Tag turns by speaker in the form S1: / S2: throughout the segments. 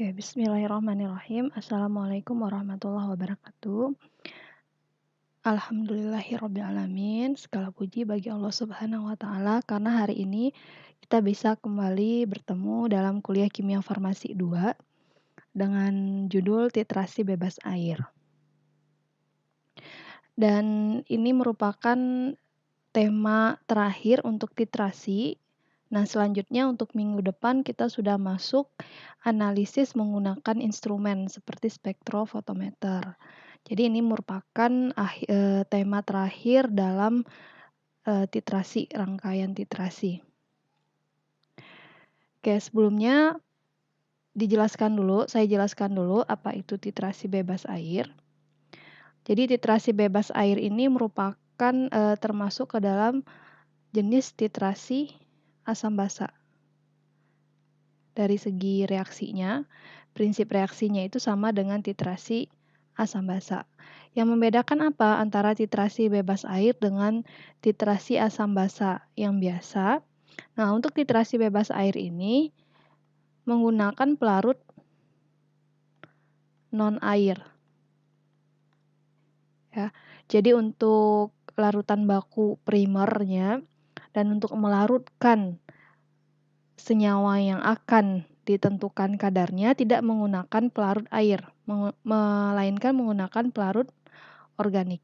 S1: Oke, bismillahirrahmanirrahim. Assalamualaikum warahmatullahi wabarakatuh. Alhamdulillahirrabbilalamin. Segala puji bagi Allah Subhanahu wa Ta'ala, karena hari ini kita bisa kembali bertemu dalam kuliah Kimia Farmasi 2 dengan judul Titrasi Bebas Air. Dan ini merupakan tema terakhir untuk titrasi. Nah, selanjutnya untuk minggu depan kita sudah masuk analisis menggunakan instrumen seperti spektrofotometer. Jadi ini merupakan tema terakhir dalam titrasi, rangkaian titrasi. Oke, sebelumnya saya jelaskan dulu apa itu titrasi bebas air. Jadi titrasi bebas air ini merupakan termasuk ke dalam jenis titrasi asam basa. Dari segi reaksinya, prinsip reaksinya itu sama dengan titrasi asam basa. Yang membedakan apa antara titrasi bebas air dengan titrasi asam basa yang biasa? Nah, untuk titrasi bebas air ini menggunakan pelarut non-air. Ya. Jadi untuk larutan baku primernya dan untuk melarutkan senyawa yang akan ditentukan kadarnya tidak menggunakan pelarut air, melainkan menggunakan pelarut organik.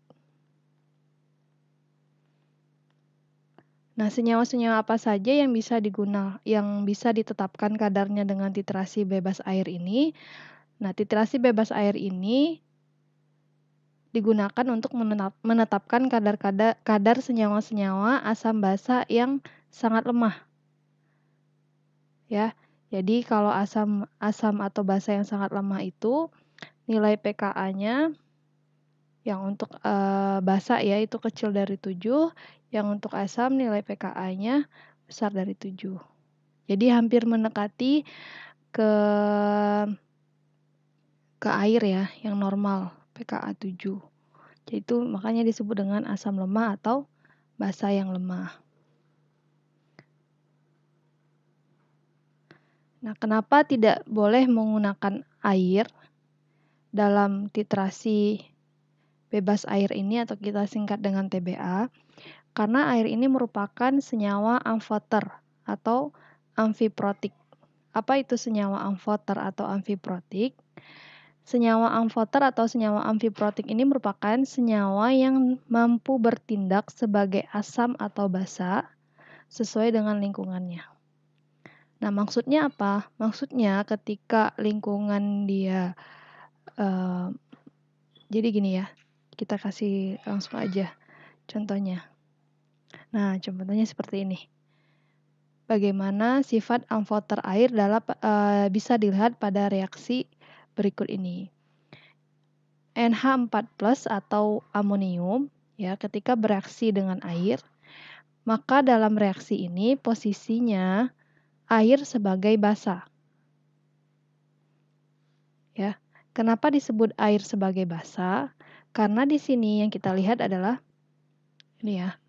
S1: Nah, senyawa-senyawa apa saja yang bisa ditetapkan kadarnya dengan titrasi bebas air ini? Nah, titrasi bebas air ini digunakan untuk menetapkan kadar senyawa-senyawa asam basa yang sangat lemah. Ya. Jadi kalau asam atau basa yang sangat lemah itu nilai pKa-nya yang untuk basa ya itu kecil dari 7, yang untuk asam nilai pKa-nya besar dari 7. Jadi hampir mendekati ke air ya yang normal pKa 7. Jadi itu makanya disebut dengan asam lemah atau basa yang lemah. Nah, kenapa tidak boleh menggunakan air dalam titrasi bebas air ini atau kita singkat dengan TBA? Karena air ini merupakan senyawa amfoter atau amfiprotik. Apa itu senyawa amfoter atau amfiprotik? Senyawa amfoter atau senyawa amfiprotik ini merupakan senyawa yang mampu bertindak sebagai asam atau basa sesuai dengan lingkungannya. Nah, maksudnya apa? Maksudnya ketika lingkungan dia, jadi gini ya, kita kasih langsung aja contohnya. Nah, contohnya seperti ini. Bagaimana sifat amfoter air bisa dilihat pada reaksi berikut ini. NH4+ atau amonium ya ketika bereaksi dengan air, maka dalam reaksi ini posisinya air sebagai basa. Ya. Kenapa disebut air sebagai basa? Karena di sini yang kita lihat adalah ini ya.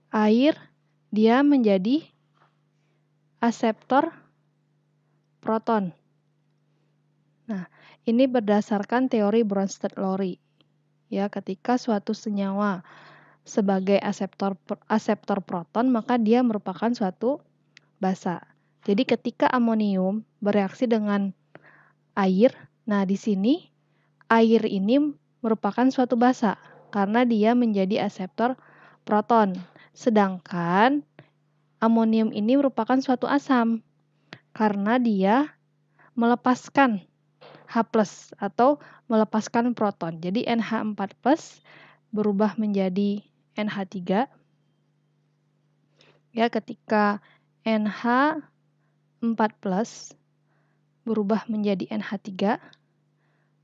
S1: Air dia menjadi aseptor proton. Nah, ini berdasarkan teori Bronsted-Lowry. Ya, ketika suatu senyawa sebagai aseptor proton, maka dia merupakan suatu basa. Jadi ketika amonium bereaksi dengan air, nah di sini air ini merupakan suatu basa karena dia menjadi aseptor proton. Sedangkan amonium ini merupakan suatu asam karena dia melepaskan H+ atau melepaskan proton. Jadi NH4+ berubah menjadi NH3. Ya, ketika NH4+ berubah menjadi NH3,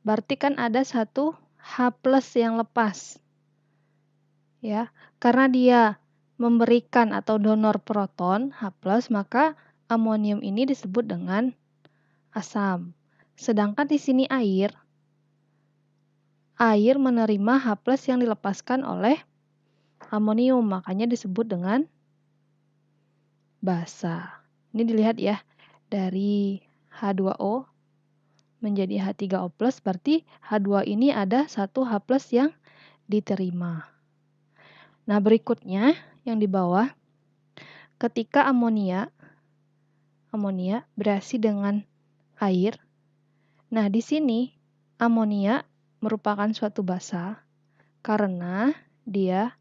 S1: berarti kan ada satu H+ yang lepas. Ya, karena dia memberikan atau donor proton H+, maka amonium ini disebut dengan asam. Sedangkan di sini air menerima H+ yang dilepaskan oleh amonium, makanya disebut dengan basa. Ini dilihat ya dari H2O menjadi H3O+, berarti H2 ini ada satu H+ yang diterima. Nah, berikutnya yang di bawah, ketika amonia bereaksi dengan air. Nah, di sini amonia merupakan suatu basa karena dia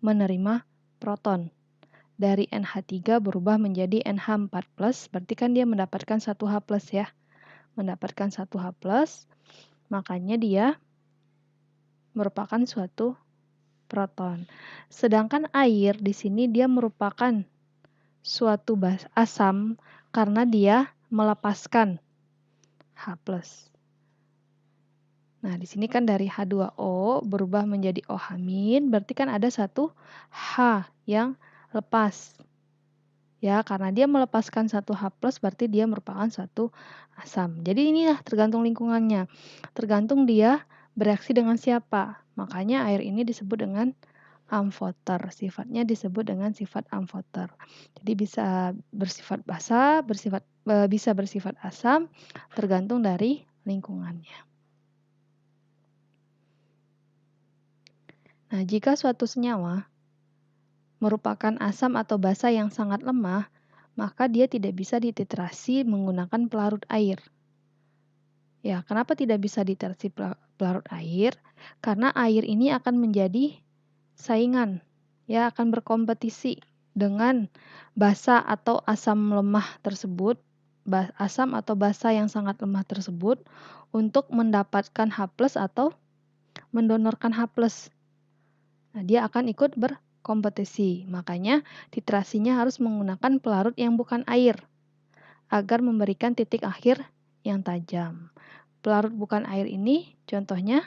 S1: menerima proton. Dari NH3 berubah menjadi NH4+, berarti kan dia mendapatkan satu H+ ya. Mendapatkan satu H+, makanya dia merupakan suatu proton. Sedangkan air di sini dia merupakan suatu asam karena dia melepaskan H+. Nah, di sini kan dari H2O berubah menjadi OH-, berarti kan ada satu H yang lepas. Ya, karena dia melepaskan satu H+, berarti dia merupakan suatu asam. Jadi inilah tergantung lingkungannya. Tergantung dia bereaksi dengan siapa. Makanya air ini disebut dengan amfoter. Sifatnya disebut dengan sifat amfoter. Jadi bisa bersifat basa, bisa bersifat asam, tergantung dari lingkungannya. Nah, jika suatu senyawa merupakan asam atau basa yang sangat lemah, maka dia tidak bisa dititrasi menggunakan pelarut air. Ya, kenapa tidak bisa dititrasi pelarut air? Karena air ini akan menjadi saingan, ya akan berkompetisi dengan basa atau asam lemah tersebut, asam atau basa yang sangat lemah tersebut untuk mendapatkan H+ atau mendonorkan H+. Nah, dia akan ikut berkompetisi. Makanya titrasinya harus menggunakan pelarut yang bukan air agar memberikan titik akhir yang tajam. Pelarut bukan air ini contohnya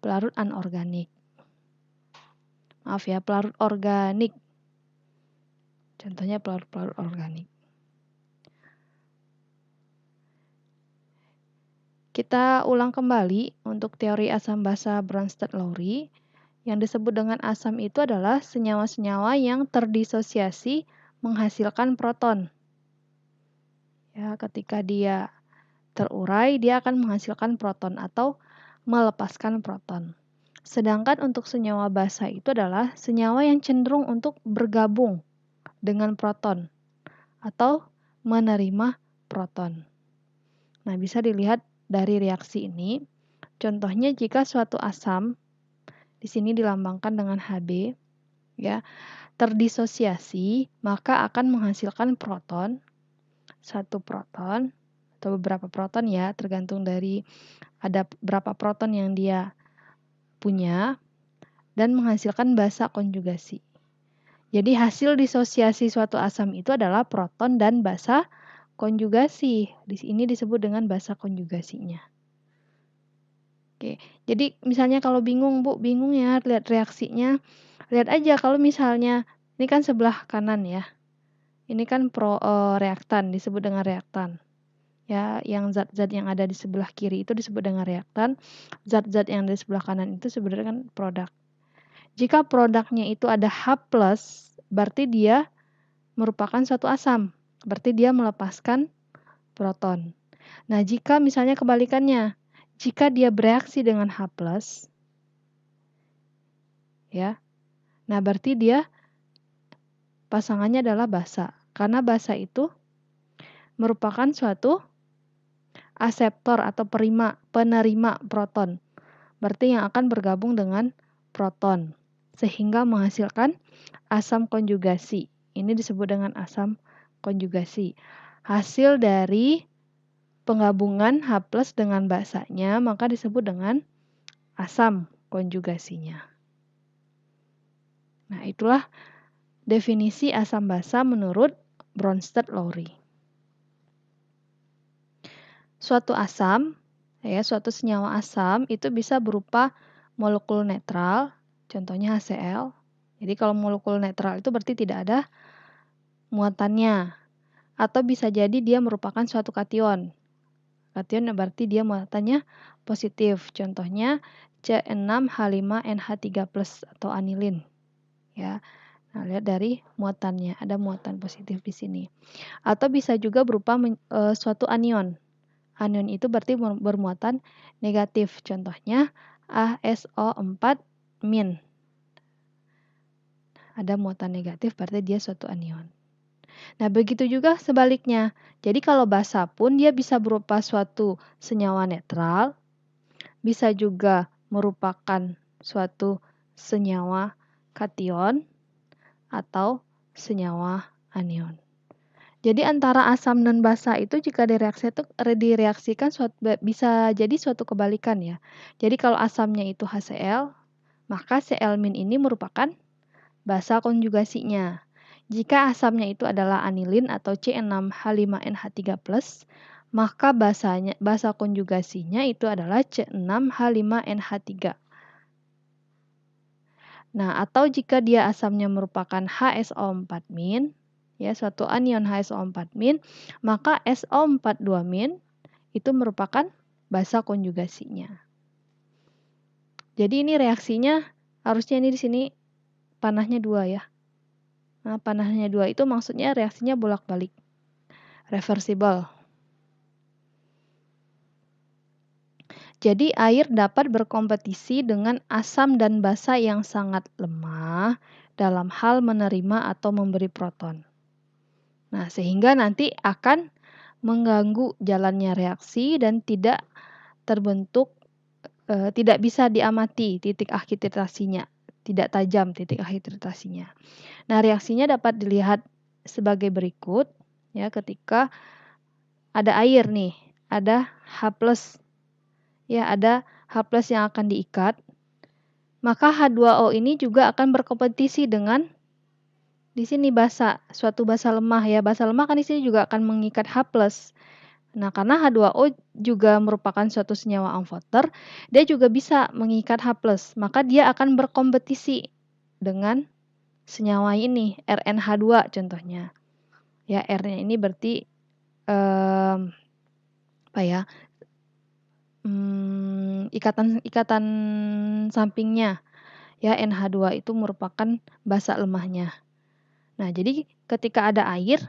S1: pelarut anorganik. Maaf ya, pelarut organik. Contohnya pelarut-pelarut organik. Kita ulang kembali untuk teori asam basa Bronsted-Lowry. Yang disebut dengan asam itu adalah senyawa-senyawa yang terdisosiasi menghasilkan proton. Ya, ketika dia terurai, dia akan menghasilkan proton atau melepaskan proton. Sedangkan untuk senyawa basa itu adalah senyawa yang cenderung untuk bergabung dengan proton atau menerima proton. Nah, bisa dilihat dari reaksi ini. Contohnya jika suatu asam di sini dilambangkan dengan Hb, ya, terdisosiasi, maka akan menghasilkan proton, satu proton atau beberapa proton ya, tergantung dari ada berapa proton yang dia punya, dan menghasilkan basa konjugasi. Jadi hasil disosiasi suatu asam itu adalah proton dan basa konjugasi. Di sini disebut dengan basa konjugasinya. Oke, jadi misalnya kalau bingung, Bu, bingung ya lihat reaksinya. Lihat aja kalau misalnya ini kan sebelah kanan ya. Ini kan reaktan, disebut dengan reaktan. Ya, yang zat-zat yang ada di sebelah kiri itu disebut dengan reaktan. Zat-zat yang ada di sebelah kanan itu sebenarnya kan produk. Jika produknya itu ada H+, berarti dia merupakan suatu asam. Berarti dia melepaskan proton. Nah, jika misalnya kebalikannya, jika dia bereaksi dengan H+, ya. Nah, berarti dia pasangannya adalah basa. Karena basa itu merupakan suatu aseptor atau penerima proton. Berarti yang akan bergabung dengan proton sehingga menghasilkan asam konjugasi. Ini disebut dengan asam konjugasi. Hasil dari penggabungan H+ dengan basanya maka disebut dengan asam konjugasinya. Nah, itulah definisi asam basa menurut Bronsted-Lowry. Suatu asam, ya, suatu senyawa asam itu bisa berupa molekul netral, contohnya HCl. Jadi kalau molekul netral itu berarti tidak ada muatannya. Atau bisa jadi dia merupakan suatu kation. Kation berarti dia muatannya positif. Contohnya C6H5NH3+ atau anilin. Ya. Nah, lihat dari muatannya, ada muatan positif di sini. Atau bisa juga berupa suatu anion. Anion itu berarti bermuatan negatif. Contohnya ASO4 min. Ada muatan negatif berarti dia suatu anion. Nah, begitu juga sebaliknya. Jadi kalau basa pun dia bisa berupa suatu senyawa netral, bisa juga merupakan suatu senyawa kation atau senyawa anion. Jadi antara asam dan basa itu jika direaksikan bisa jadi suatu kebalikan ya. Jadi kalau asamnya itu HCl, maka Cl- ini merupakan basa konjugasinya. Jika asamnya itu adalah anilin atau C6H5NH3+, maka basa konjugasinya itu adalah C6H5NH3. Nah, atau jika dia asamnya merupakan HSO4-, ya, suatu anion HSO4-, maka SO42- itu merupakan basa konjugasinya. Jadi ini reaksinya harusnya ini di sini panahnya 2 ya. Nah, panahnya 2 itu maksudnya reaksinya bolak-balik. Reversible. Jadi air dapat berkompetisi dengan asam dan basa yang sangat lemah dalam hal menerima atau memberi proton. Nah, sehingga nanti akan mengganggu jalannya reaksi dan tidak terbentuk, tidak bisa diamati titik akhir titrasinya, tidak tajam titik akhir titrasinya. Nah, reaksinya dapat dilihat sebagai berikut, ya, ketika ada air nih, ada H+, ya, ada H+ yang akan diikat, maka H2O ini juga akan berkompetisi dengan di sini basa, suatu basa lemah ya. Basa lemah kan di sini juga akan mengikat H+. Nah, karena H2O juga merupakan suatu senyawa amfoter, dia juga bisa mengikat H+. Maka dia akan berkompetisi dengan senyawa ini, RnH2 contohnya. Ya, R-nya ini berarti apa ya? Ikatan sampingnya. Ya, NH2 itu merupakan basa lemahnya. Nah, jadi ketika ada air,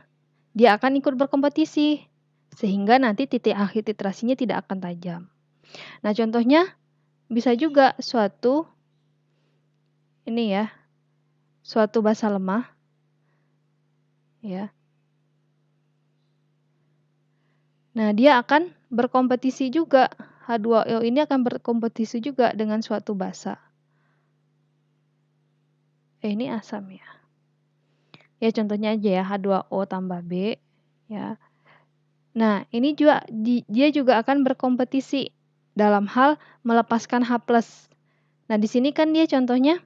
S1: dia akan ikut berkompetisi sehingga nanti titik akhir titrasinya tidak akan tajam. Nah, contohnya bisa juga suatu ini ya, suatu basa lemah ya. Nah, dia akan berkompetisi juga. H2O ini akan berkompetisi juga dengan suatu basa. Ini asam ya. Ya, contohnya aja ya, H2O tambah B ya. Nah, ini juga dia juga akan berkompetisi dalam hal melepaskan H+. Nah, di sini kan dia contohnya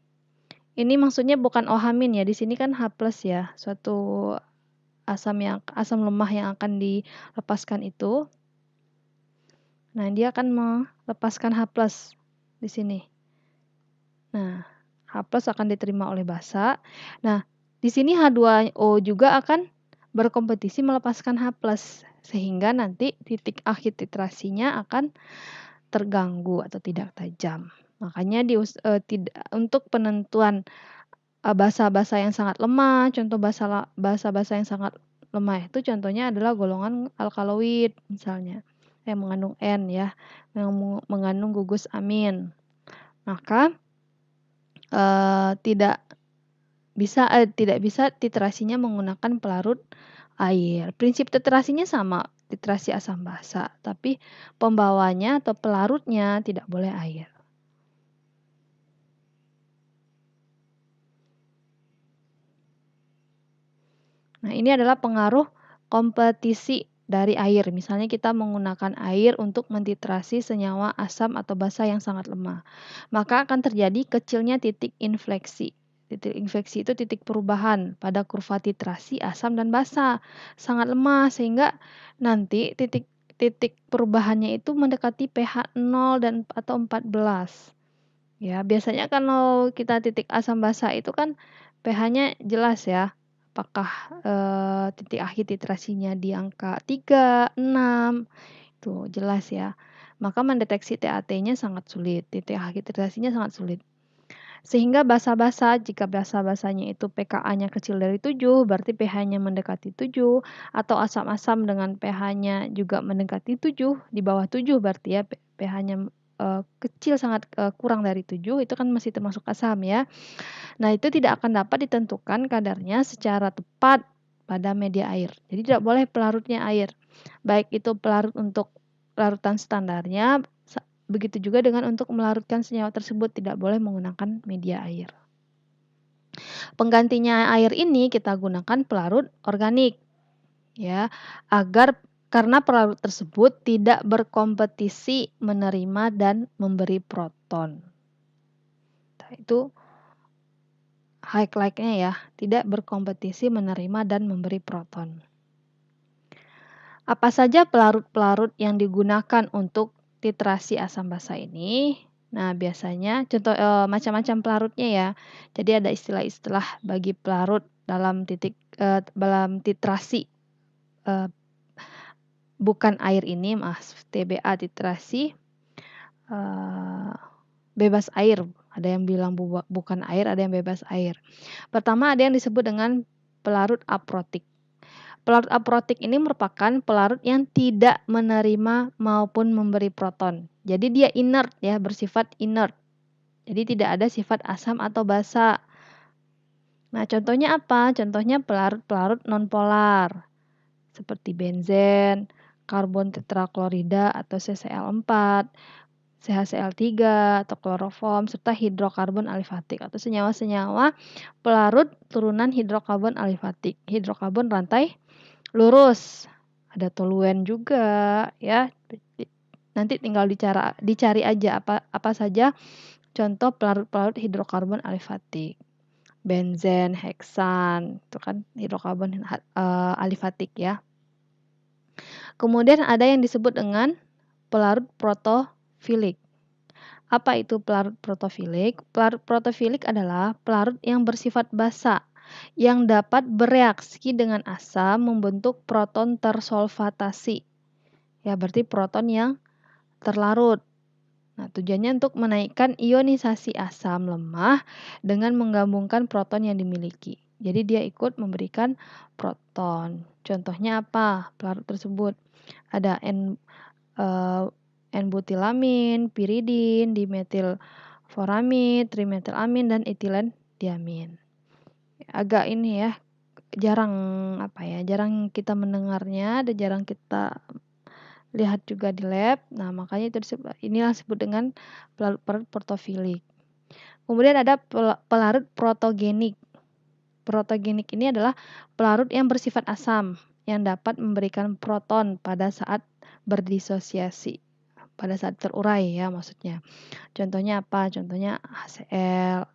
S1: ini maksudnya bukan OH- ya. Di sini kan H+ ya, suatu asam lemah yang akan dilepaskan itu. Nah, dia akan melepaskan H+ di sini. Nah, H+ akan diterima oleh basa. Nah, di sini H2O juga akan berkompetisi melepaskan H+, sehingga nanti titik akhir titrasinya akan terganggu atau tidak tajam. Makanya untuk penentuan basa-basa yang sangat lemah, contoh basa-basa yang sangat lemah itu contohnya adalah golongan alkaloid misalnya, yang mengandung N ya, yang mengandung gugus amin. Maka tidak bisa titrasinya menggunakan pelarut air. Prinsip titrasinya sama, titrasi asam basa, tapi pembawanya atau pelarutnya tidak boleh air. Nah, ini adalah pengaruh kompetisi dari air. Misalnya kita menggunakan air untuk mentitrasi senyawa asam atau basa yang sangat lemah. Maka akan terjadi kecilnya titik infleksi. Titik infleksi itu titik perubahan pada kurva titrasi asam dan basa. Sangat lemah sehingga nanti titik perubahannya itu mendekati pH 0 dan atau 14. Ya, biasanya kalau kita titik asam basa itu kan pH-nya jelas ya. Apakah titik akhir titrasinya di angka 3, 6, itu jelas ya. Maka mendeteksi TAT-nya sangat sulit, titik akhir titrasinya sangat sulit. Sehingga basa-basa, jika basa-basanya itu pKa-nya kecil dari 7, berarti pH-nya mendekati 7, atau asam-asam dengan pH-nya juga mendekati 7, di bawah 7 berarti ya, pH-nya kecil sangat kurang dari 7, itu kan masih termasuk asam ya. Nah, itu tidak akan dapat ditentukan kadarnya secara tepat pada media air. Jadi tidak boleh pelarutnya air. Baik itu pelarut untuk larutan standarnya, begitu juga dengan untuk melarutkan senyawa tersebut tidak boleh menggunakan media air. Penggantinya air ini kita gunakan pelarut organik ya, karena pelarut tersebut tidak berkompetisi menerima dan memberi proton. Nah, itu highlight-nya ya, tidak berkompetisi menerima dan memberi proton. Apa saja pelarut-pelarut yang digunakan untuk titrasi asam basa ini? Nah, biasanya contoh macam-macam pelarutnya ya. Jadi ada istilah-istilah bagi pelarut dalam titrasi bukan air ini, TBA titrasi bebas air. Ada yang bilang bukan air, ada yang bebas air. Pertama ada yang disebut dengan pelarut aprotik. Pelarut aprotik ini merupakan pelarut yang tidak menerima maupun memberi proton. Jadi dia inert ya, bersifat inert. Jadi tidak ada sifat asam atau basa. Nah, contohnya apa? Contohnya pelarut-pelarut nonpolar seperti benzen, karbon tetraklorida atau CCl4, CHCl3 atau kloroform serta hidrokarbon alifatik atau senyawa-senyawa pelarut turunan hidrokarbon alifatik, hidrokarbon rantai lurus. Ada toluen juga ya. Nanti tinggal dicari aja apa saja contoh pelarut-pelarut hidrokarbon alifatik. Benzen, heksan, itu kan hidrokarbon alifatik ya. Kemudian ada yang disebut dengan pelarut protofilik. Apa itu pelarut protofilik? Pelarut protofilik adalah pelarut yang bersifat basa yang dapat bereaksi dengan asam membentuk proton tersolvatasi. Ya, berarti proton yang terlarut. Nah, tujuannya untuk menaikkan ionisasi asam lemah dengan menggabungkan proton yang dimiliki. Jadi dia ikut memberikan proton. Contohnya apa? Pelarut tersebut ada N-butilamin, piridin, dimetilforamid, trimetilamin, dan etilen diamin. Agak ini ya, jarang kita mendengarnya, dan jarang kita lihat juga di lab. Nah, makanya itu inilah disebut dengan pelarut protofilik. Kemudian ada pelarut protogenik. Protogenik ini adalah pelarut yang bersifat asam yang dapat memberikan proton pada saat berdisosiasi, pada saat terurai ya maksudnya. Contohnya apa? Contohnya HCl,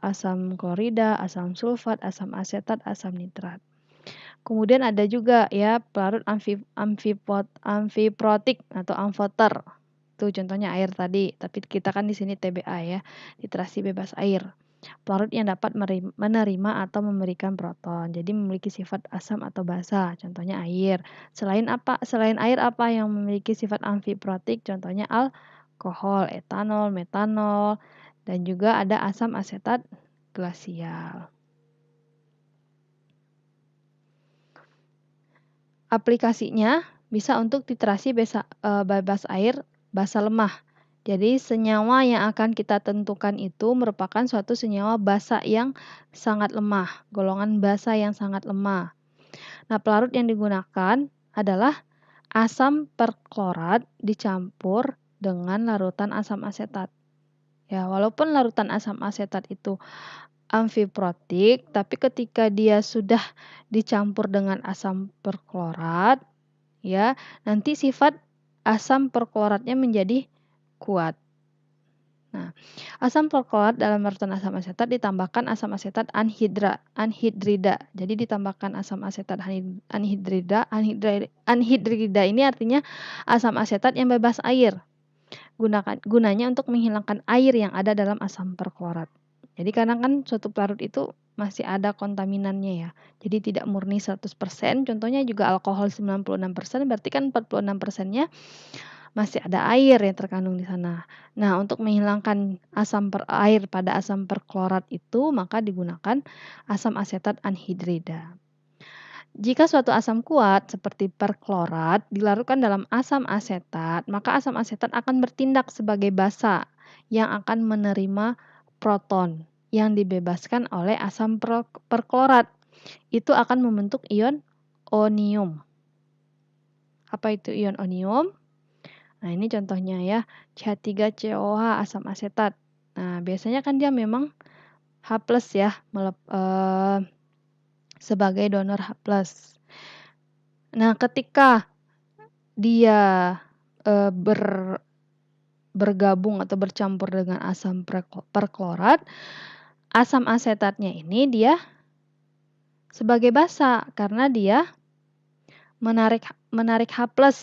S1: asam klorida, asam sulfat, asam asetat, asam nitrat. Kemudian ada juga ya pelarut amfiprotik atau amfoter. Itu contohnya air tadi, tapi kita kan di sini TBA ya, titrasi bebas air. Pelarut yang dapat menerima atau memberikan proton. Jadi memiliki sifat asam atau basa, contohnya air. Selain air apa yang memiliki sifat amfiprotik? Contohnya alkohol, etanol, metanol, dan juga ada asam asetat glasial. Aplikasinya bisa untuk titrasi bebas air basa lemah. Jadi senyawa yang akan kita tentukan itu merupakan suatu senyawa basa yang sangat lemah, golongan basa yang sangat lemah. Nah, pelarut yang digunakan adalah asam perklorat dicampur dengan larutan asam asetat. Ya, walaupun larutan asam asetat itu amfiprotik, tapi ketika dia sudah dicampur dengan asam perklorat, ya, nanti sifat asam perkloratnya menjadi kuat. Nah, asam perklorat dalam larutan asam asetat ditambahkan asam asetat anhidrida. Jadi ditambahkan asam asetat anhidrida. Anhidrida ini artinya asam asetat yang bebas air. Gunanya untuk menghilangkan air yang ada dalam asam perklorat. Jadi karena kan suatu pelarut itu masih ada kontaminannya ya. Jadi tidak murni 100%. Contohnya juga alkohol 96%, berarti kan 46%-nya masih ada air yang terkandung di sana. Nah, untuk menghilangkan air pada asam perklorat itu, maka digunakan asam asetat anhidrida. Jika suatu asam kuat seperti perklorat dilarutkan dalam asam asetat, maka asam asetat akan bertindak sebagai basa yang akan menerima proton yang dibebaskan oleh asam perklorat. Itu akan membentuk ion onium. Apa itu ion onium? Nah, ini contohnya ya, CH3COH asam asetat. Nah, biasanya kan dia memang H+ ya, sebagai donor H+. Nah, ketika dia bergabung atau bercampur dengan asam perklorat, asam asetatnya ini dia sebagai basa karena dia menarik H+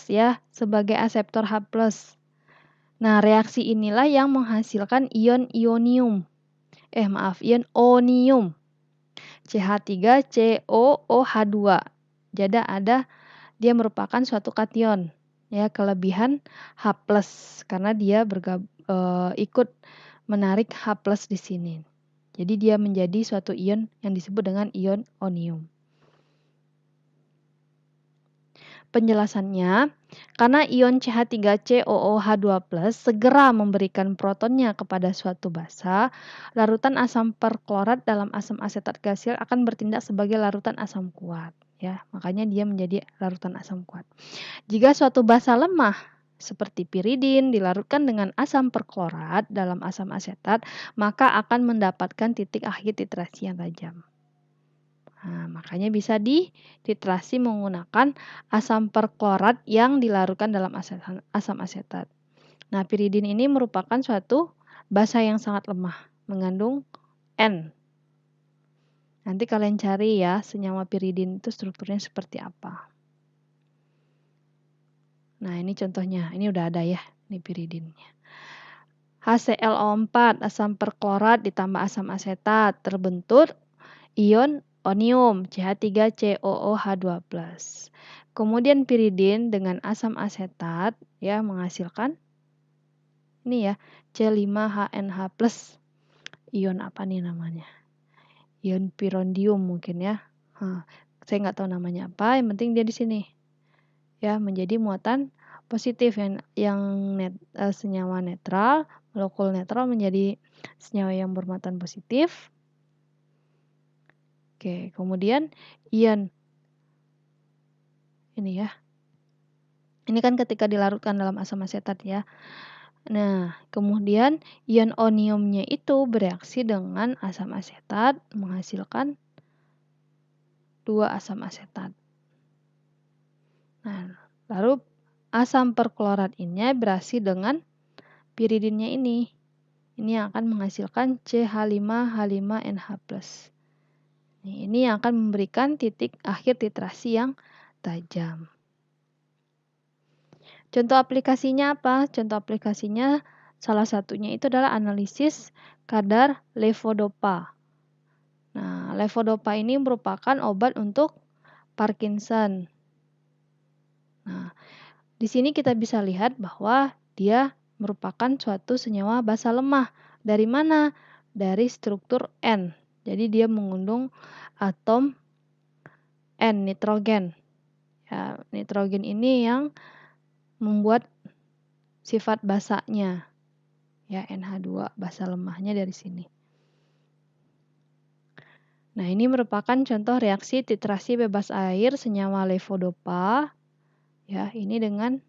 S1: ya sebagai aseptor H+. Nah, reaksi inilah yang menghasilkan ion onium. CH3COOH2. Jadi dia merupakan suatu kation ya, kelebihan H+ karena dia ikut menarik H+ di sini. Jadi dia menjadi suatu ion yang disebut dengan ion onium. Penjelasannya, karena ion CH3COOH2+ segera memberikan protonnya kepada suatu basa, larutan asam perklorat dalam asam asetat gasil akan bertindak sebagai larutan asam kuat. Ya, makanya dia menjadi larutan asam kuat. Jika suatu basa lemah seperti piridin dilarutkan dengan asam perklorat dalam asam asetat, maka akan mendapatkan titik akhir titrasi yang tajam. Nah, makanya bisa dititrasi menggunakan asam perklorat yang dilarutkan dalam asam asetat. Nah, piridin ini merupakan suatu basa yang sangat lemah, mengandung N. Nanti kalian cari ya, senyawa piridin itu strukturnya seperti apa. Nah, ini contohnya. Ini udah ada ya, ini piridinnya. HClO4, asam perklorat ditambah asam asetat, terbentuk ion onium CH3COOH2+. Kemudian piridin dengan asam asetat ya menghasilkan ini ya C5HNH+. Ion apa nih namanya? Ion pirondium mungkin ya. Saya nggak tahu namanya apa, yang penting dia di sini. Ya, menjadi muatan positif yang senyawa netral, molekul netral menjadi senyawa yang bermuatan positif. Oke, kemudian ion ini ya. Ini kan ketika dilarutkan dalam asam asetat ya. Nah, kemudian ion oniumnya itu bereaksi dengan asam asetat menghasilkan 2 asam asetat. Nah, lalu asam perklorat ini bereaksi dengan piridinnya ini. Ini yang akan menghasilkan CH5H5NH+. Ini yang akan memberikan titik akhir titrasi yang tajam. Contoh aplikasinya apa? Contoh aplikasinya salah satunya itu adalah analisis kadar levodopa. Nah, levodopa ini merupakan obat untuk Parkinson. Nah, di sini kita bisa lihat bahwa dia merupakan suatu senyawa basa lemah. Dari mana? Dari struktur N. Jadi dia mengandung atom N, nitrogen. Ya, nitrogen ini yang membuat sifat basanya. Ya, NH2, basa lemahnya dari sini. Nah, ini merupakan contoh reaksi titrasi bebas air senyawa levodopa. Ya, ini dengan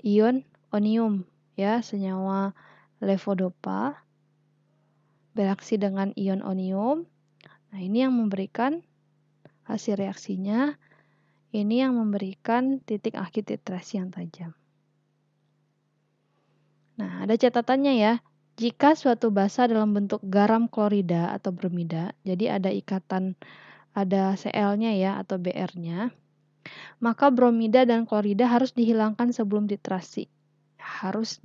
S1: ion onium, ya, senyawa levodopa bereaksi dengan ion onium. Nah, ini yang memberikan hasil reaksinya. Ini yang memberikan titik akhir titrasi yang tajam. Nah, ada catatannya ya. Jika suatu basa dalam bentuk garam klorida atau bromida, jadi ada ikatan, ada Cl-nya ya atau Br-nya, maka bromida dan klorida harus dihilangkan sebelum titrasi. Harus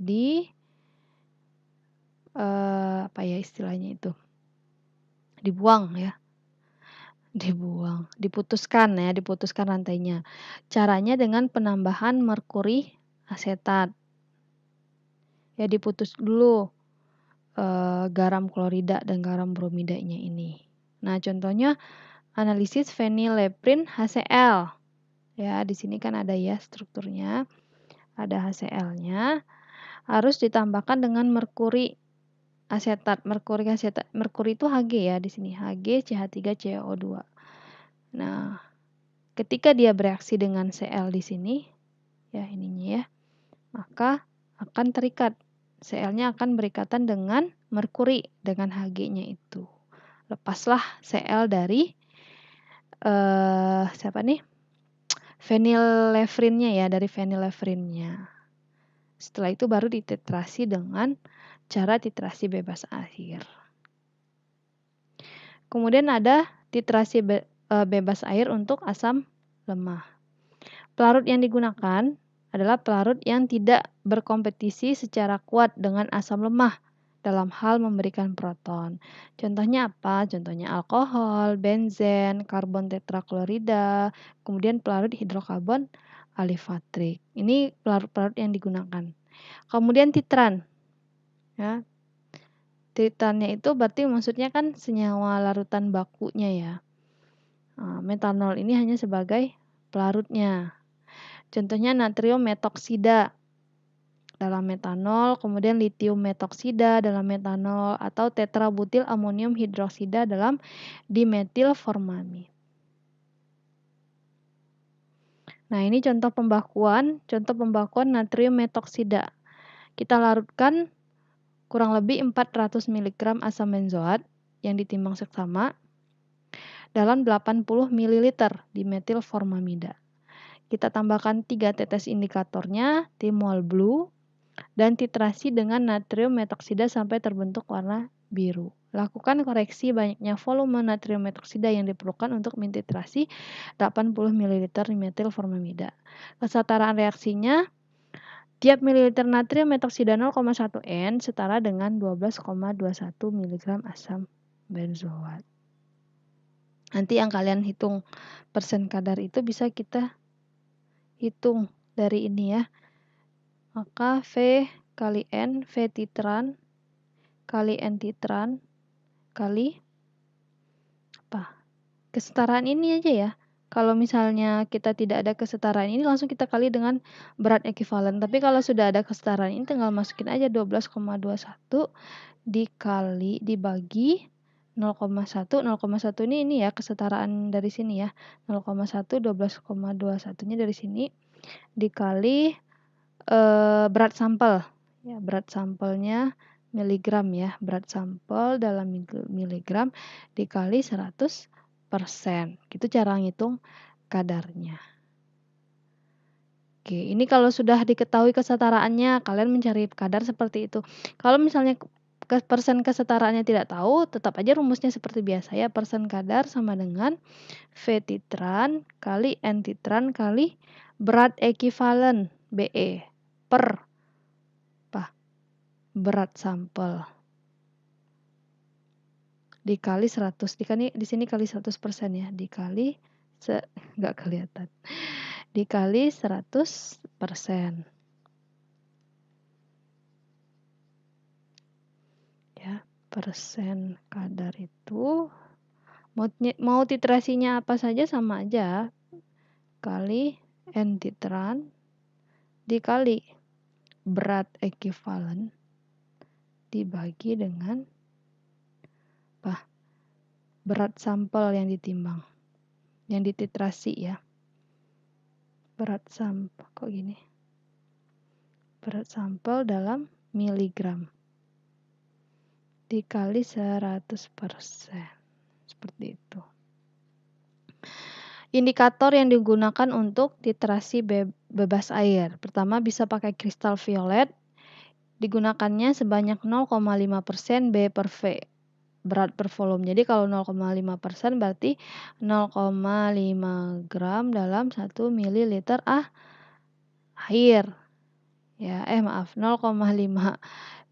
S1: apa ya istilahnya itu? Dibuang ya. Diputuskan rantainya. Caranya dengan penambahan merkuri asetat. Ya, diputus dulu garam klorida dan garam bromidanya ini. Nah, contohnya analisis phenylephrine HCl. Ya, di sini kan ada ya strukturnya. Ada HCl-nya. Harus ditambahkan dengan merkuri asetat. Merkuri itu Hg ya di sini. Hg CH3COO2. Nah, ketika dia bereaksi dengan Cl di sini, ya ininya ya, maka akan terikat. Cl-nya akan berikatan dengan merkuri dengan Hg-nya itu. Lepaslah Cl dari siapa nih? Phenylephrine-nya ya, dari phenylephrine-nya. Setelah itu baru dititrasi dengan cara titrasi bebas air. Kemudian ada titrasi bebas air untuk asam lemah. Pelarut yang digunakan adalah pelarut yang tidak berkompetisi secara kuat dengan asam lemah dalam hal memberikan proton. Contohnya apa? Contohnya alkohol, benzen, karbon tetraklorida, kemudian pelarut hidrokarbon alifatrik. Ini pelarut-pelarut yang digunakan. Kemudian titran. Ya. Titrannya itu berarti maksudnya kan senyawa larutan bakunya ya. Metanol ini hanya sebagai pelarutnya. Contohnya natrium metoksida dalam metanol, kemudian litium metoksida dalam metanol, atau tetrabutil amonium hidroksida dalam dimetil formamid. Nah, ini contoh pembakuan natrium metoksida. Kita larutkan kurang lebih 400 mg asam benzoat yang ditimbang seksama dalam 80 ml dimetil formamida. Kita tambahkan 3 tetes indikatornya, timol blue, dan titrasi dengan natrium metoksida sampai terbentuk warna biru. Lakukan koreksi banyaknya volume natrium metoksida yang diperlukan untuk mentitrasi 80 ml dimetil formamida. Kesetaraan reaksinya, tiap mililiter natrium metoksida 0,1 N setara dengan 12,21 mg asam benzoat. Nanti yang kalian hitung persen kadar itu bisa kita hitung dari ini ya. Maka V kali N, V titran kali N titran kali apa? Kesetaraan ini aja ya. Kalau misalnya kita tidak ada kesetaraan ini langsung kita kali dengan berat ekivalen. Tapi kalau sudah ada kesetaraan ini tinggal masukin aja 12,21 dikali dibagi 0,1. 0,1 ini ya kesetaraan dari sini ya. 0,1 12,21-nya dari sini dikali berat sampel. Ya, berat sampelnya miligram ya. Berat sampel dalam miligram dikali 100%. Gitu cara ngitung kadarnya. Oke, ini kalau sudah diketahui kesetaraannya, kalian mencari kadar seperti itu. Kalau misalnya persen kesetaraannya tidak tahu, tetap aja rumusnya seperti biasa ya. Persen kadar sama dengan V titran kali N titran kali berat ekivalen BE per berat sampel dikali 100. Di sini kali 100% ya. Dikali nggak kelihatan. Dikali 100%. Ya, persen kadar itu mau titrasinya apa saja sama aja. Kali N titran dikali berat ekivalen dibagi dengan berat sampel yang ditimbang, yang dititrasi ya. Berat sampel kok gini? Berat sampel dalam miligram dikali 100%. Seperti itu. Indikator yang digunakan untuk titrasi bebas air. Pertama bisa pakai kristal violet. Digunakannya sebanyak 0,5% B per V. Berat per volume. Jadi kalau 0,5% berarti 0,5 gram dalam 1 ml air. Ya, maaf, 0,5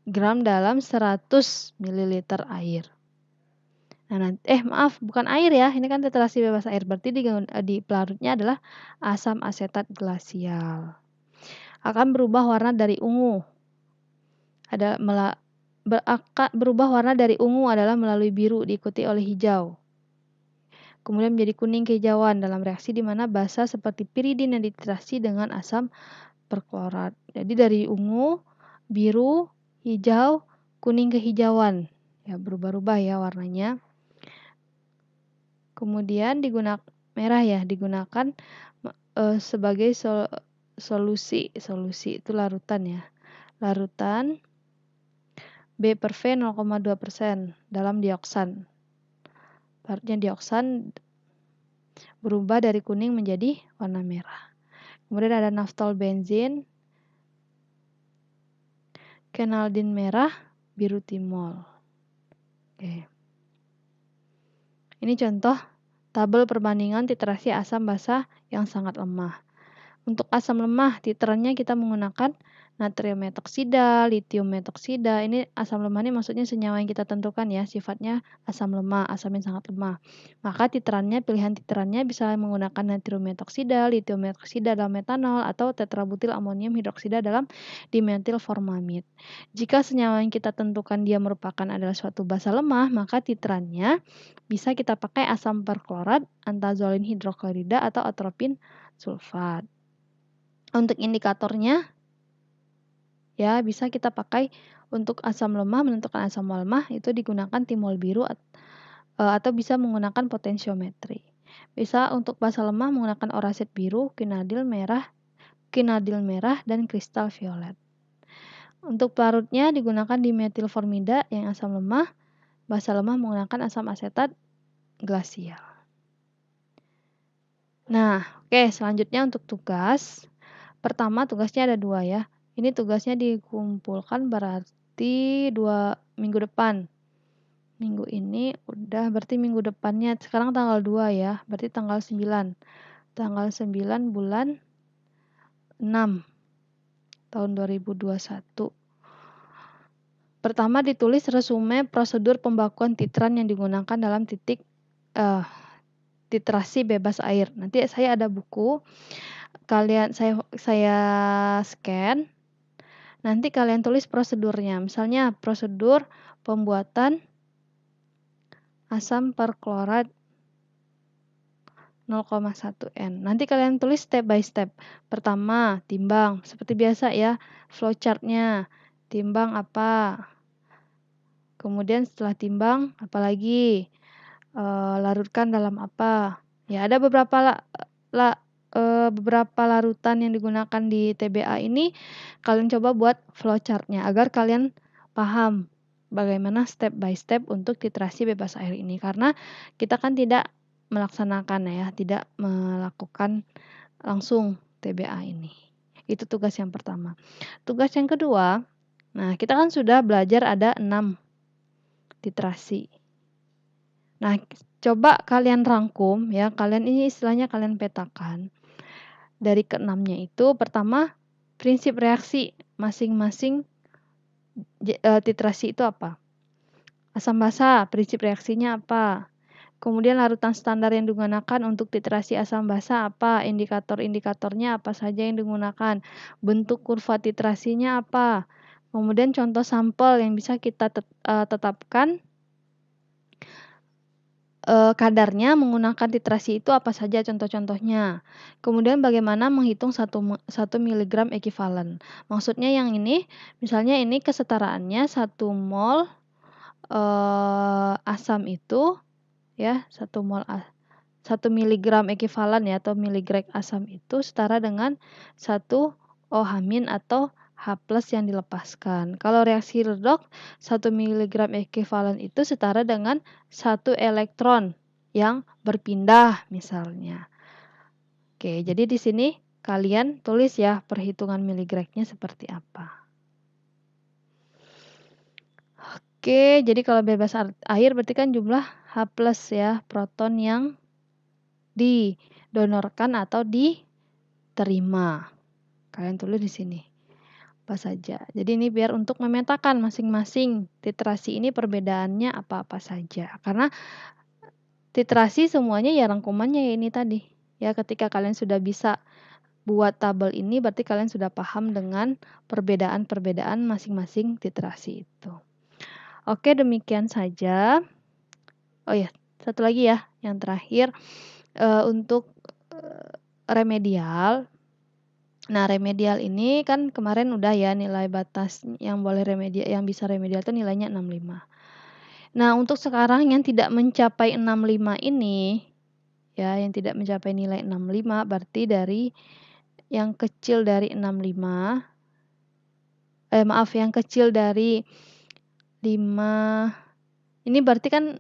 S1: gram dalam 100 ml air. Nah, maaf, bukan air ya. Ini kan titrasi bebas air. Berarti di pelarutnya adalah asam asetat glasial. akan berubah warna dari ungu. Berubah warna dari ungu adalah melalui biru diikuti oleh hijau. Kemudian menjadi kuning kehijauan dalam reaksi di mana basa seperti piridin yang dititrasi dengan asam perklorat. Jadi dari ungu, biru, hijau, kuning kehijauan. Ya, berubah-ubah ya warnanya. Kemudian merah ya, digunakan sebagai solusi itu larutan ya. Larutan B per V 0,2% dalam dioksan. Larutnya dioksan berubah dari kuning menjadi warna merah. Kemudian ada naftol benzin, kenaldin merah, biru timol. Oke. Ini contoh tabel perbandingan titrasi asam basa yang sangat lemah. Untuk asam lemah, titerannya kita menggunakan natrium metoksida, litium metoksida. Ini asam lemah ini maksudnya senyawa yang kita tentukan ya, sifatnya asam lemah, asam yang sangat lemah. Maka pilihan titerannya bisa menggunakan natrium metoksida, litium metoksida dalam metanol, atau tetrabutil amonium hidroksida dalam dimetil formamid. Jika senyawa yang kita tentukan dia merupakan adalah suatu basa lemah, maka titerannya bisa kita pakai asam perklorat, antazolin hidroklorida, atau atropin sulfat. Untuk indikatornya, ya bisa kita pakai untuk asam lemah, menentukan asam lemah itu digunakan timol biru atau bisa menggunakan potensiometri. Bisa untuk basa lemah menggunakan oraset biru, kinadil merah, dan kristal violet. Untuk pelarutnya digunakan dimetil formida yang asam lemah, basa lemah menggunakan asam asetat glasial. Nah, oke, selanjutnya untuk tugas. Pertama tugasnya ada 2 ya. Ini tugasnya dikumpulkan berarti 2 minggu depan. Minggu ini udah berarti minggu depannya. Sekarang tanggal 2 ya. Berarti tanggal 9. Tanggal 9 bulan 6 tahun 2021. Pertama ditulis resume prosedur pembakuan titran yang digunakan dalam titrasi bebas air. Nanti saya ada buku. Saya scan. Nanti kalian tulis prosedurnya. Misalnya prosedur pembuatan asam perklorat 0,1 N. Nanti kalian tulis step by step. Pertama, timbang. Seperti biasa ya, flowchartnya. Timbang apa? Kemudian setelah timbang, apalagi? Larutkan dalam apa? Ya, ada beberapa larutan yang digunakan di TBA ini. Kalian coba buat flowchartnya agar kalian paham bagaimana step by step untuk titrasi bebas air ini. Karena kita kan tidak melaksanakan ya, tidak melakukan langsung TBA ini. Itu tugas yang pertama. Tugas yang kedua, nah kita kan sudah belajar ada 6 titrasi. Nah, coba kalian rangkum ya, ini istilahnya kalian petakan. Dari ke-6-nya itu pertama prinsip reaksi masing-masing titrasi itu apa? Asam basa, prinsip reaksinya apa? Kemudian larutan standar yang digunakan untuk titrasi asam basa apa? Indikator-indikatornya apa saja yang digunakan? Bentuk kurva titrasinya apa? Kemudian contoh sampel yang bisa kita tetapkan kadarnya menggunakan titrasi itu apa saja contoh-contohnya. Kemudian bagaimana menghitung 1 mg ekivalen. Maksudnya yang ini, misalnya ini kesetaraannya 1 mol asam itu ya, 1 mg ekivalen ya atau miligram asam itu setara dengan 1 OH- atau H+ yang dilepaskan. Kalau reaksi redoks 1 mg ekivalen itu setara dengan 1 elektron yang berpindah misalnya. Oke, jadi di sini kalian tulis ya perhitungan miligramnya seperti apa. Oke, jadi kalau bebas air berarti kan jumlah H+ ya, proton yang didonorkan atau diterima. Kalian tulis di sini. Apa saja. Jadi ini biar untuk memetakan masing-masing titrasi ini perbedaannya apa-apa saja. Karena titrasi semuanya ya rangkumannya ya ini tadi. Ya ketika kalian sudah bisa buat tabel ini berarti kalian sudah paham dengan perbedaan-perbedaan masing-masing literasi itu. Oke, demikian saja. Oh ya, satu lagi ya, yang terakhir untuk remedial. Nah, remedial ini kan kemarin udah ya nilai batas yang boleh remedial, yang bisa remedial itu nilainya 65. Nah, untuk sekarang yang tidak mencapai 65 ini, ya, yang tidak mencapai nilai 65 berarti dari yang kecil dari 65, yang kecil dari 5, ini berarti kan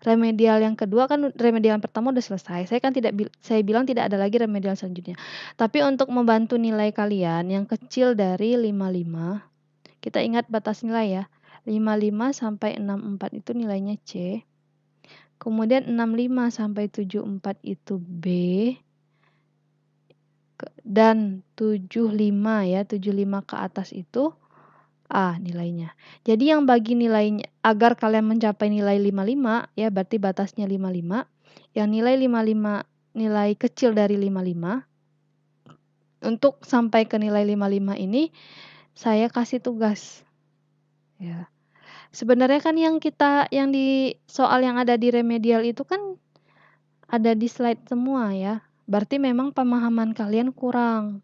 S1: remedial yang kedua kan, remedial yang pertama udah selesai. Saya bilang tidak ada lagi remedial selanjutnya. Tapi untuk membantu nilai kalian yang kecil dari 55, kita ingat batas nilai ya. 55 sampai 64 itu nilainya C. Kemudian 65 sampai 74 itu B. Dan 75 ya, 75 ke atas itu A nilainya. Jadi yang bagi nilainya agar kalian mencapai nilai 55 ya, berarti batasnya 55. Yang nilai 55, nilai kecil dari 55, untuk sampai ke nilai 55 ini saya kasih tugas. Ya. Sebenarnya kan yang di soal yang ada di remedial itu kan ada di slide semua ya. Berarti memang pemahaman kalian kurang.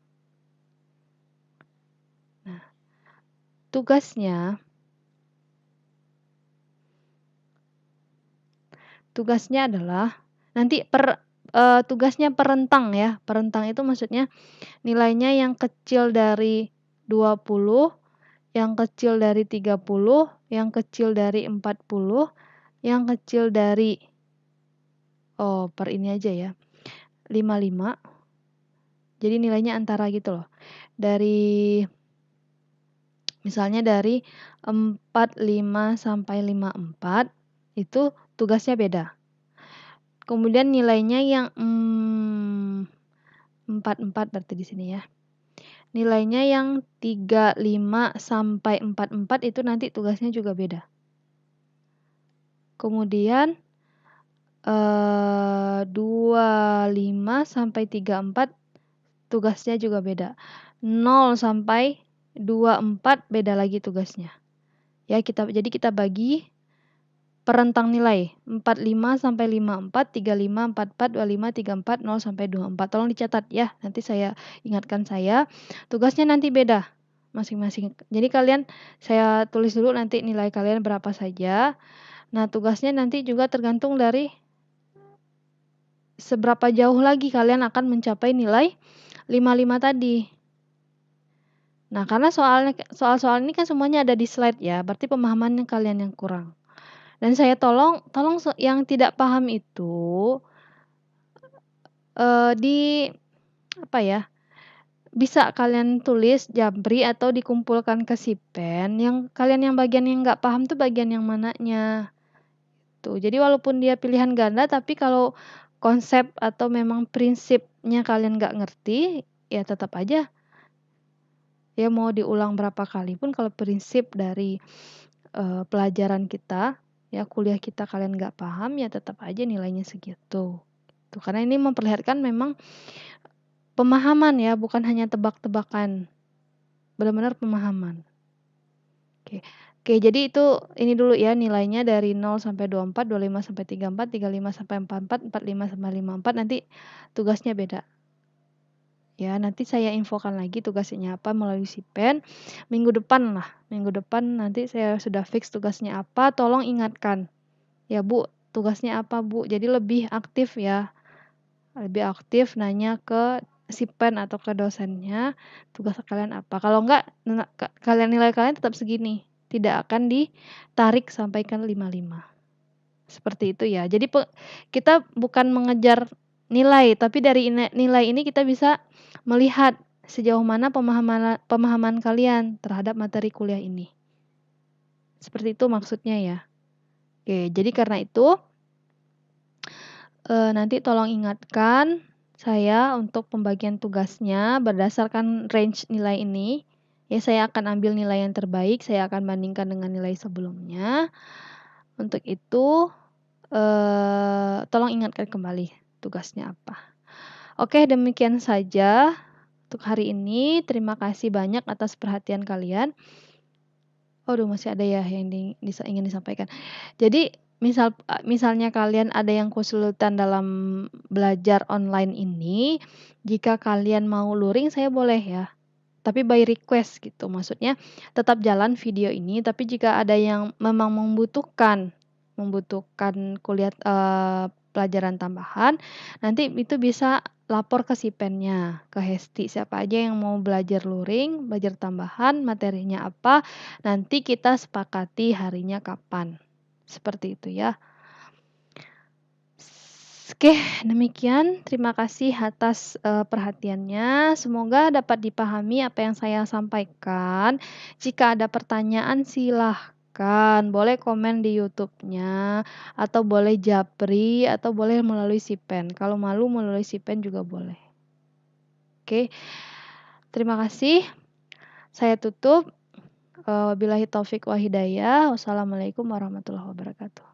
S1: Nah, tugasnya adalah nanti tugasnya per rentang ya. Per rentang itu maksudnya nilainya yang kecil dari 20, yang kecil dari 30, yang kecil dari 40, yang kecil dari per ini aja ya, 55. Jadi nilainya antara gitu loh. Misalnya dari 45 sampai 54 itu tugasnya beda. Kemudian nilainya yang 44 berarti di sini ya. Nilainya yang 35 sampai 44 itu nanti tugasnya juga beda. Kemudian 25 sampai 34 tugasnya juga beda. 0 sampai 24 beda lagi tugasnya. Ya, jadi kita bagi per rentang nilai 45 sampai 54, 35, 44, 25, 34, 0 sampai 24. Tolong dicatat ya. Nanti saya ingatkan tugasnya nanti beda masing-masing. Jadi saya tulis dulu nanti nilai kalian berapa saja. Nah, tugasnya nanti juga tergantung dari seberapa jauh lagi kalian akan mencapai nilai 55 tadi. Nah, karena soal-soal ini kan semuanya ada di slide ya, berarti pemahamannya kalian yang kurang. Dan saya tolong yang tidak paham itu bisa kalian tulis Jabri atau dikumpulkan ke Sipen. Yang bagian yang nggak paham tuh bagian yang mananya. Tuh, jadi walaupun dia pilihan ganda, tapi kalau konsep atau memang prinsipnya kalian nggak ngerti, ya tetap aja. Ya mau diulang berapa kali pun kalau prinsip dari pelajaran kita, ya kuliah kita kalian nggak paham, ya tetap aja nilainya segitu. Tuh, karena ini memperlihatkan memang pemahaman ya, bukan hanya tebak-tebakan. Benar-benar pemahaman. Oke, jadi ini dulu ya nilainya dari 0 sampai 24, 25 sampai 34, 35 sampai 44, 45 sampai 54, nanti tugasnya beda. Ya, nanti saya infokan lagi tugasnya apa melalui Sipen. Minggu depan nanti saya sudah fix tugasnya apa, tolong ingatkan. Ya Bu, tugasnya apa Bu? Jadi lebih aktif ya. Lebih aktif nanya ke Sipen atau ke dosennya, tugas kalian apa. Kalau enggak, nilai kalian tetap segini. Tidak akan ditarik sampai ke 55. Seperti itu ya. Jadi kita bukan mengejar nilai, tapi dari nilai ini kita bisa melihat sejauh mana pemahaman kalian terhadap materi kuliah ini. Seperti itu maksudnya ya. Oke, jadi karena itu nanti tolong ingatkan saya untuk pembagian tugasnya berdasarkan range nilai ini. Ya, saya akan ambil nilai yang terbaik, saya akan bandingkan dengan nilai sebelumnya. Untuk itu tolong ingatkan kembali tugasnya apa. Oke, demikian saja untuk hari ini. Terima kasih banyak atas perhatian kalian. Waduh, masih ada ya yang ingin disampaikan. Jadi, misalnya kalian ada yang kesulitan dalam belajar online ini, jika kalian mau luring saya boleh ya, tapi by request gitu. Maksudnya tetap jalan video ini, tapi jika ada yang memang membutuhkan pelajaran tambahan, nanti itu bisa lapor ke Sipennya, ke Hesti. Siapa aja yang mau belajar luring, belajar tambahan, materinya apa, nanti kita sepakati harinya kapan. Seperti itu ya. Oke, demikian. Terima kasih atas perhatiannya. Semoga dapat dipahami apa yang saya sampaikan. Jika ada pertanyaan silahkan, boleh komen di YouTube-nya, atau boleh japri, atau boleh melalui Sipen. Kalau malu melalui Sipen juga boleh. Oke, terima kasih. Saya tutup. Wabillahi taufik wa hidayah. Wassalamualaikum warahmatullahi wabarakatuh.